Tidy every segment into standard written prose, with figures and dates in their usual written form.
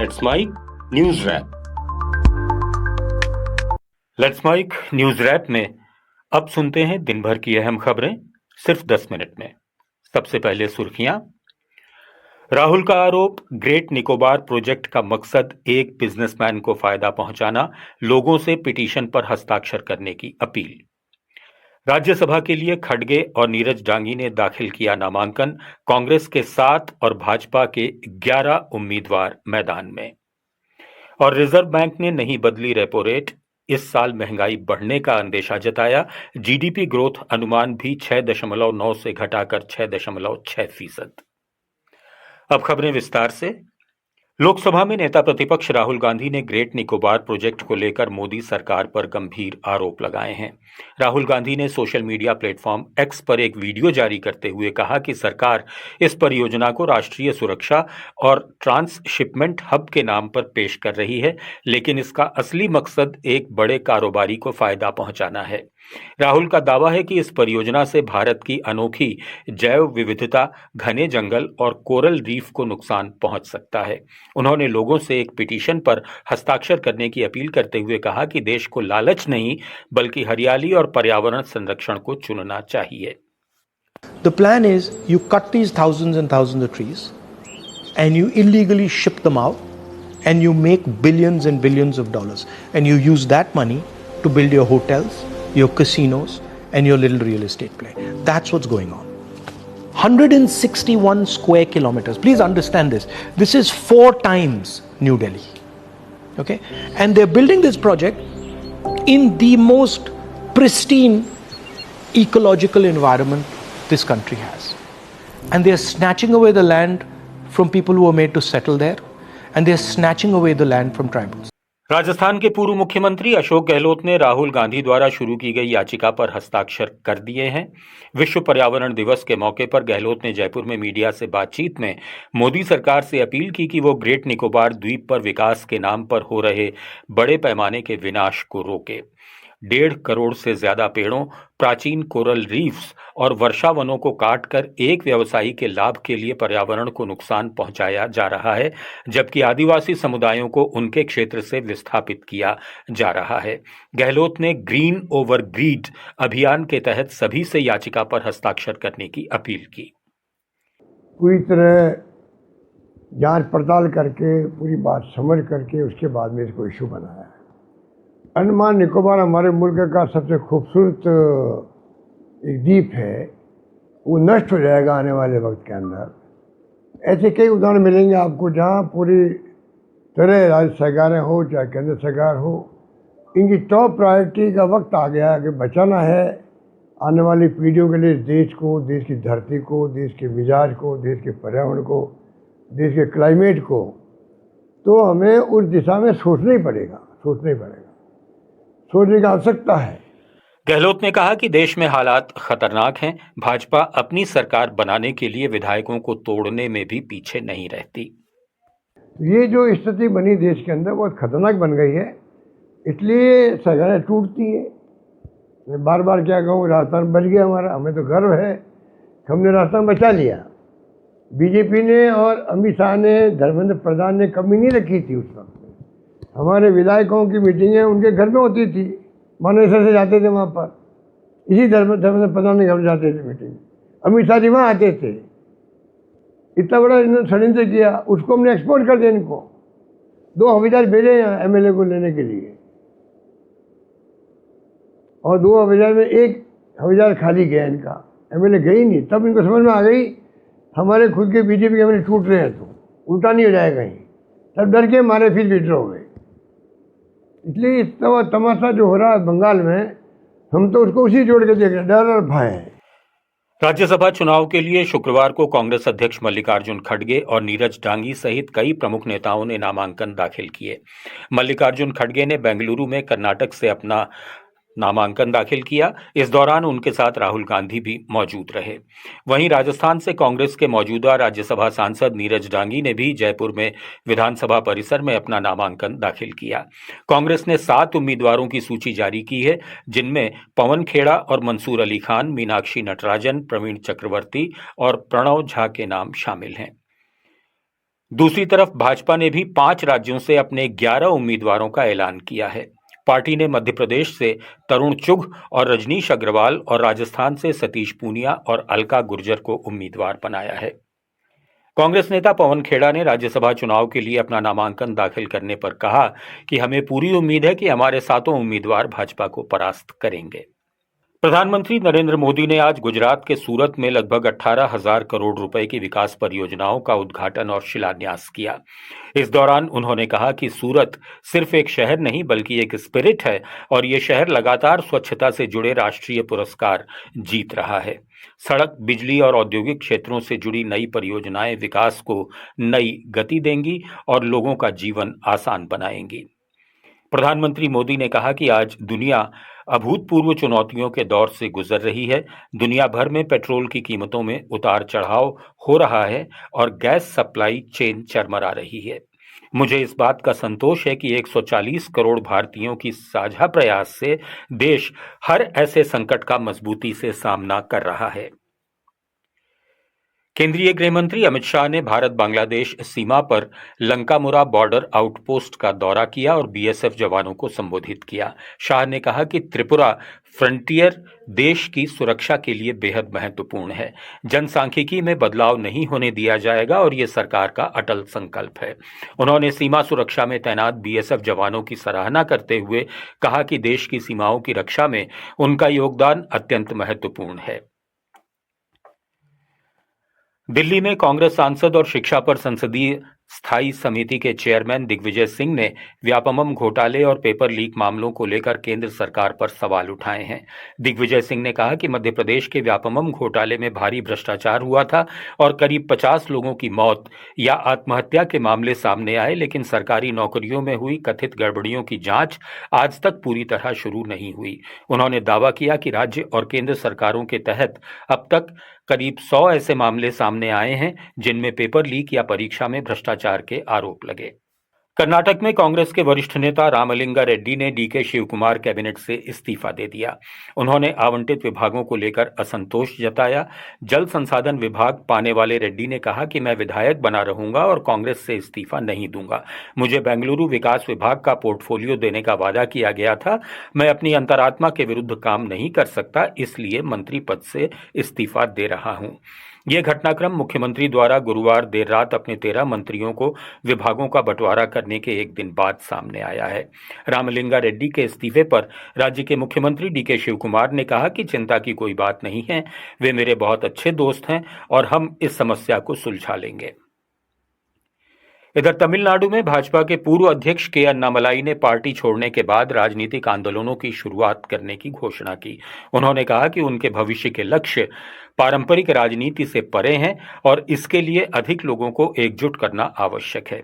Let's Mic news wrap. Let's Mic news wrap में अब सुनते हैं दिन भर की अहम खबरें सिर्फ 10 मिनट में। सबसे पहले सुर्खियां। राहुल का आरोप, ग्रेट निकोबार प्रोजेक्ट का मकसद एक बिजनेसमैन को फायदा पहुंचाना, लोगों से पिटीशन पर हस्ताक्षर करने की अपील। राज्यसभा के लिए खड़गे और नीरज डांगी ने दाखिल किया नामांकन, कांग्रेस के 7 और भाजपा के 11 उम्मीदवार मैदान में। और रिजर्व बैंक ने नहीं बदली रेपो रेट, इस साल महंगाई बढ़ने का अंदेशा जताया, जीडीपी ग्रोथ अनुमान भी 6.9 से घटाकर 6.6%। अब खबरें विस्तार से। लोकसभा में नेता प्रतिपक्ष राहुल गांधी ने ग्रेट निकोबार प्रोजेक्ट को लेकर मोदी सरकार पर गंभीर आरोप लगाए हैं। राहुल गांधी ने सोशल मीडिया प्लेटफॉर्म एक्स पर एक वीडियो जारी करते हुए कहा कि सरकार इस परियोजना को राष्ट्रीय सुरक्षा और ट्रांसशिपमेंट हब के नाम पर पेश कर रही है, लेकिन इसका असली मकसद एक बड़े कारोबारी को फायदा पहुंचाना है। राहुल का दावा है कि इस परियोजना से भारत की अनोखी जैव विविधता, घने जंगल और कोरल रीफ को नुकसान पहुंच सकता है। उन्होंने लोगों से एक पिटीशन पर हस्ताक्षर करने की अपील करते हुए कहा कि देश को लालच नहीं बल्कि हरियाली और पर्यावरण संरक्षण को चुनना चाहिए। The plan is you cut these thousands and thousands of trees and you illegally ship them out and you make billions and billions of dollars and you use that money to build your hotels, your casinos and your little real estate play. That's what's going on. 161 square kilometers. Please understand this. This is 4 times New Delhi. Okay? And they're building this project in the most pristine ecological environment this country has. And they're snatching away the land from people who were made to settle there. And they're snatching away the land from tribals. Rajasthan के पूर्व मुख्यमंत्री अशोक गहलोत ने राहुल गांधी द्वारा शुरू की गई याचिका पर हस्ताक्षर कर दिए हैं। विश्व पर्यावरण दिवस के मौके पर गहलोत ने जयपुर में मीडिया से बातचीत में मोदी सरकार से अपील की कि वो ग्रेट निकोबार द्वीप पर विकास के नाम पर हो रहे बड़े पैमाने के विनाश को रोके। 1.5 करोड़ से ज्यादा पेड़ों, प्राचीन कोरल रीफ्स और वर्षा वनों को काटकर एक व्यवसायी के लाभ के लिए पर्यावरण को नुकसान पहुंचाया जा रहा है, जबकि आदिवासी समुदायों को उनके क्षेत्र से विस्थापित किया जा रहा है। गहलोत ने ग्रीन ओवर ग्रीड अभियान के तहत सभी से याचिका पर हस्ताक्षर करने की अपील की। पूरी तरह जांच पड़ताल करके पूरी बात समझ करके उसके बाद में इसको इशू बनाया है। अंडमान निकोबार हमारे मुल्क का सबसे खूबसूरत एक द्वीप है, वो नष्ट हो जाएगा आने वाले वक्त के अंदर। ऐसे कई उदाहरण मिलेंगे आपको जहाँ पूरी तरह राज्य सरकारें हो चाहे केंद्र सरकार हो, इनकी टॉप प्रायोरिटी का वक्त आ गया कि बचाना है आने वाली पीढ़ियों के लिए देश को, देश की धरती को, देश के मिजाज को, देश के पर्यावरण को, देश के क्लाइमेट को। तो हमें उस दिशा में सोचना ही पड़ेगा, सोचने की आवश्यकता है। गहलोत ने कहा कि देश में हालात खतरनाक हैं, भाजपा अपनी सरकार बनाने के लिए विधायकों को तोड़ने में भी पीछे नहीं रहती। ये जो स्थिति बनी देश के अंदर बहुत खतरनाक बन गई है, इसलिए सरकारें टूटती है। मैं बार बार क्या कहूँ, राजस्थान बच गया हमारा, हमें तो गर्व है, हमने राजस्थान बचा लिया। बीजेपी ने और अमित शाह ने, धर्मेंद्र प्रधान ने कमी नहीं रखी थी उस वक्त। हमारे विधायकों की मीटिंगें उनके घर में होती थी, मानेसर से जाते थे वहाँ पर, इसी धर्मेंद्र प्रधान के घर में जाते थे मीटिंग, अमित शाह जी वहाँ आते थे। इतना बड़ा इन्होंने षड्यंत्र किया, उसको हमने एक्सपोर्ट कर दिया। इनको 2 हवलदार भेजे यहाँ एमएलए को लेने के लिए, और 2 हवलदार में 1 हवलदार खाली गया, इनका एमएलए गई नहीं। तब इनको समझ में आ गई हमारे खुद के बीजेपी के एमएलए टूट रहे हैं, तो उल्टा नहीं हो जाएगा कहीं। तब डर के मारे फिर विड्रॉ हो गए। इसलिए इस तमाशा जो हो रहा है बंगाल में, हम तो उसको उसी जोड़ के देख रहे हैं, डर और भय है। राज्यसभा चुनाव के लिए शुक्रवार को कांग्रेस अध्यक्ष मल्लिकार्जुन खड़गे और नीरज डांगी सहित कई प्रमुख नेताओं ने नामांकन दाखिल किए। मल्लिकार्जुन खड़गे ने बेंगलुरु में कर्नाटक से अपना नामांकन दाखिल किया। इस दौरान उनके साथ राहुल गांधी भी मौजूद रहे। वहीं राजस्थान से कांग्रेस के मौजूदा राज्यसभा सांसद नीरज डांगी ने भी जयपुर में विधानसभा परिसर में अपना नामांकन दाखिल किया। कांग्रेस ने 7 उम्मीदवारों की सूची जारी की है, जिनमें पवन खेड़ा और मंसूर अली खान, मीनाक्षी नटराजन, प्रवीण चक्रवर्ती और प्रणव झा के नाम शामिल हैं। दूसरी तरफ भाजपा ने भी 5 राज्यों से अपने 11 उम्मीदवारों का ऐलान किया है। पार्टी ने मध्य प्रदेश से तरुण चुघ और रजनीश अग्रवाल और राजस्थान से सतीश पूनिया और अलका गुर्जर को उम्मीदवार बनाया है। कांग्रेस नेता पवन खेड़ा ने राज्यसभा चुनाव के लिए अपना नामांकन दाखिल करने पर कहा कि हमें पूरी उम्मीद है कि हमारे 7 उम्मीदवार भाजपा को परास्त करेंगे। प्रधानमंत्री नरेंद्र मोदी ने आज गुजरात के सूरत में लगभग 18,000 करोड़ रुपए की विकास परियोजनाओं का उद्घाटन और शिलान्यास किया। इस दौरान उन्होंने कहा कि सूरत सिर्फ एक शहर नहीं बल्कि एक स्पिरिट है और ये शहर लगातार स्वच्छता से जुड़े राष्ट्रीय पुरस्कार जीत रहा है। सड़क, बिजली और औद्योगिक क्षेत्रों से जुड़ी नई परियोजनाएं विकास को नई गति देंगी और लोगों का जीवन आसान बनाएंगी। प्रधानमंत्री मोदी ने कहा कि आज दुनिया अभूतपूर्व चुनौतियों के दौर से गुजर रही है। दुनिया भर में पेट्रोल की कीमतों में उतार चढ़ाव हो रहा है और गैस सप्लाई चेन चरमरा रही है। मुझे इस बात का संतोष है कि 140 करोड़ भारतीयों की साझा प्रयास से देश हर ऐसे संकट का मजबूती से सामना कर रहा है। केंद्रीय गृह मंत्री अमित शाह ने भारत बांग्लादेश सीमा पर लंकामुरा बॉर्डर आउटपोस्ट का दौरा किया और बीएसएफ जवानों को संबोधित किया। शाह ने कहा कि त्रिपुरा फ्रंटियर देश की सुरक्षा के लिए बेहद महत्वपूर्ण है। जनसांख्यिकी में बदलाव नहीं होने दिया जाएगा और ये सरकार का अटल संकल्प है। उन्होंने सीमा सुरक्षा में तैनात बीएसएफ जवानों की सराहना करते हुए कहा कि देश की सीमाओं की रक्षा में उनका योगदान अत्यंत महत्वपूर्ण है। दिल्ली में कांग्रेस सांसद और शिक्षा पर संसदीय स्थायी समिति के चेयरमैन दिग्विजय सिंह ने व्यापमं घोटाले और पेपर लीक मामलों को लेकर केंद्र सरकार पर सवाल उठाए हैं। दिग्विजय सिंह ने कहा कि मध्य प्रदेश के व्यापमं घोटाले में भारी भ्रष्टाचार हुआ था और करीब 50 लोगों की मौत या आत्महत्या के मामले सामने आए, लेकिन सरकारी नौकरियों में हुई कथित गड़बड़ियों की जांच आज तक पूरी तरह शुरू नहीं हुई। उन्होंने दावा किया कि राज्य और केंद्र सरकारों के तहत अब तक करीब 100 ऐसे मामले सामने आए हैं जिनमें पेपर लीक या परीक्षा में भ्रष्टाचार के आरोप लगे। कर्नाटक में कांग्रेस के वरिष्ठ नेता रामलिंगा रेड्डी ने डीके शिवकुमार कैबिनेट से इस्तीफा दे दिया। उन्होंने आवंटित विभागों को लेकर असंतोष जताया। जल संसाधन विभाग पाने वाले रेड्डी ने कहा कि मैं विधायक बना रहूंगा और कांग्रेस से इस्तीफा नहीं दूंगा। मुझे बेंगलुरु विकास विभाग का पोर्टफोलियो देने का वादा किया गया था। मैं अपनी अंतरात्मा के विरुद्ध काम नहीं कर सकता, इसलिए मंत्री पद से इस्तीफा दे रहा हूं। यह घटनाक्रम मुख्यमंत्री द्वारा गुरुवार देर रात अपने 13 मंत्रियों को विभागों का बंटवारा करने के एक दिन बाद सामने आया है। रामलिंगा रेड्डी के इस्तीफे पर राज्य के मुख्यमंत्री डीके शिवकुमार ने कहा कि चिंता की कोई बात नहीं है, वे मेरे बहुत अच्छे दोस्त हैं और हम इस समस्या को सुलझा लेंगे। इधर तमिलनाडु में भाजपा के पूर्व अध्यक्ष के अन्नामलाई ने पार्टी छोड़ने के बाद राजनीतिक आंदोलनों की शुरुआत करने की घोषणा की। उन्होंने कहा कि उनके भविष्य के लक्ष्य पारंपरिक राजनीति से परे हैं और इसके लिए अधिक लोगों को एकजुट करना आवश्यक है।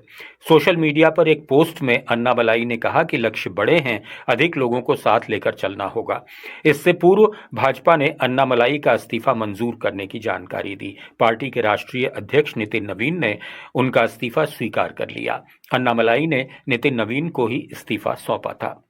सोशल मीडिया पर एक पोस्ट में अन्नामलाई ने कहा कि लक्ष्य बड़े हैं, अधिक लोगों को साथ लेकर चलना होगा। इससे पूर्व भाजपा ने अन्नामलाई का इस्तीफा मंजूर करने की जानकारी दी। पार्टी के राष्ट्रीय अध्यक्ष नितिन नवीन ने उनका इस्तीफा स्वीकार कर लिया। अन्नामलाई ने नितिन नवीन को ही इस्तीफा सौंपा था।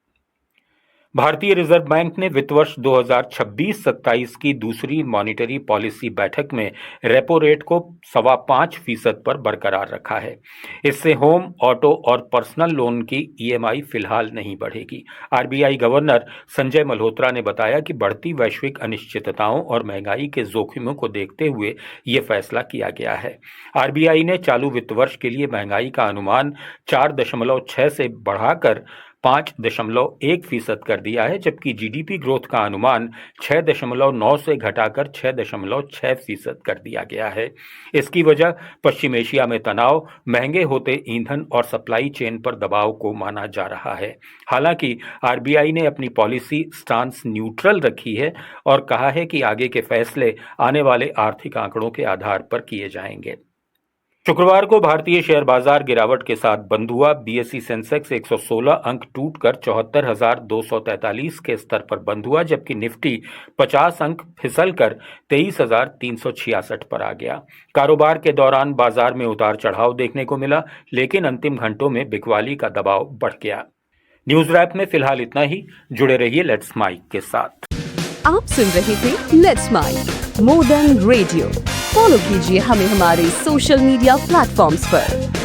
भारतीय रिजर्व बैंक ने वित्त वर्ष 2026-27 की दूसरी मॉनिटरी पॉलिसी बैठक में रेपो रेट को 5.25% पर बरकरार रखा है। इससे होम, ऑटो और पर्सनल लोन की ईएमआई फिलहाल नहीं बढ़ेगी। आरबीआई गवर्नर संजय मल्होत्रा ने बताया कि बढ़ती वैश्विक अनिश्चितताओं और महंगाई के जोखिमों को देखते हुए ये फैसला किया गया है। आरबीआई ने चालू वित्त वर्ष के लिए महंगाई का अनुमान 4.6 से बढ़ाकर 5.1% कर दिया है, जबकि जीडीपी ग्रोथ का अनुमान 6.9 से घटाकर 6.6% कर दिया गया है। इसकी वजह पश्चिम एशिया में तनाव, महंगे होते ईंधन और सप्लाई चेन पर दबाव को माना जा रहा है। हालांकि आरबीआई ने अपनी पॉलिसी स्टांस न्यूट्रल रखी है और कहा है कि आगे के फैसले आने वाले आर्थिक आंकड़ों के आधार पर किए जाएंगे। शुक्रवार को भारतीय शेयर बाजार गिरावट के साथ बंद हुआ। बीएसई सेंसेक्स 116 अंक टूटकर 74,243 के स्तर पर बंद हुआ, जबकि निफ्टी 50 अंक फिसलकर 23,366 पर आ गया। कारोबार के दौरान बाजार में उतार चढ़ाव देखने को मिला, लेकिन अंतिम घंटों में बिकवाली का दबाव बढ़ गया। न्यूज रैप में फिलहाल इतना ही। जुड़े रहिए लेट्स माइक के साथ। आप सुन रहे थे Let's Mic more than radio. Follow कीजिए हमें हमारे सोशल मीडिया प्लेटफॉर्म्स पर।